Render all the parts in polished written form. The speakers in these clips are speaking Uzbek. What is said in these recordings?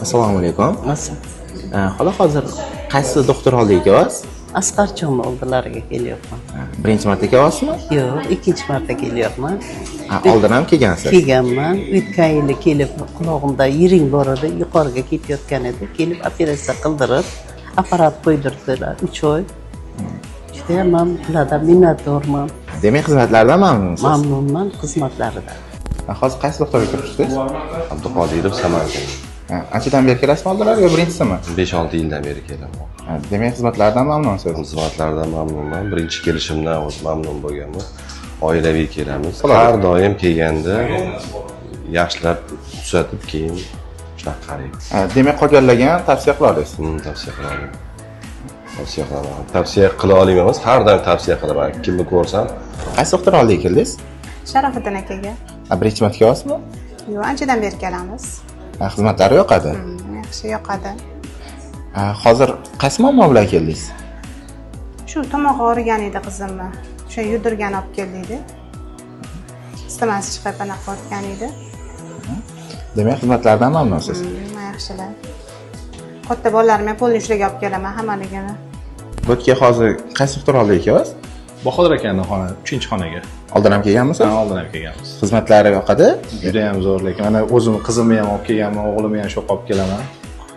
Assalomu alaykum. Nasıl? Xola hozir qaysi doktor oldiga kelyapsiz? Asqarjon oldilariga kelyapman. Birinchi marta kelyapsizmi? Yo'q, ikkinchi marta kelyapman. Oldin ham kelgansiz. Kelganman. O'tgan yili kelib qulog'imda yiring bor edi, yuqoriga ketayotgan edi. Kelib operatsiya qildirib, apparat qo'ydirdilar 3 oy. Judayam ham ulardan minnatdorman. Demak, xizmatlardan mamnunsiz. Mamnunman xizmatlaridan. Hozir qaysi doktorga kirishdingiz? Abduqodirov Samarqand. Anchadan beri kelasizmi oldinlar yo birinchisimi? 5-6 yildan beri kelaman. Demak, xizmatlardan mamnunsiz. Xizmatlardan mamnunman. Birinchi kelishimdan o'zi mamnun bo'lganman. Oilaviy kelamiz. Har doim kelganda yaxshilab tuzatib keyin shunaqa qaraymiz. Demak, qolganlarga ham tavsiya qila olasiz. Tavsiya qilaman. Tavsiya qilaman. Tavsiya qila olmayman emas, har doim tavsiya qilaman. Kimni ko'rsam, Qaysi doktor oldiga keldingiz? Sharofiddin akaga. Birinchi marta kelyapsizmi? Yo'q, anchadan beri kelamiz. Xizmatlari yoqadi. Yaxshi yoqadi. Hozir qaysi muammo bilan keldingiz? Shu tomog'i og'rigan edi qizimni. O'sha yudirgan olib keldik. Istamasi chiqib anaqa qotgan edi. Demak, xizmatlardan mamnunsiz. Yaxshilar. Katta bolalarimga polni ishlaga olib kelaman hammaligini. Bu yerga hozir qaysi doktor oldiga kelyapsiz? Bahodir akaning xona, 3-xonaga. Oldin ham kelganmisiz? Oldin ham kelganmiz. Xizmatlari yoqadi? Juda ham zo'r, lekin mana o'zim qizimni ham olib kelganman, o'g'limni ham shu yoqqa olib kelaman.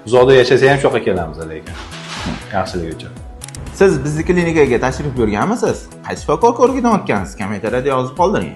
Uzoqda yashasa ham shu yoqqa kelamiz lekin. Yaxshiligi uchun. Siz bizni klinikaga tashrif buyurganmisiz? Qaysi shifokor ko'rigidan o'tgansiz? Kommentariyada yozib qoldiring.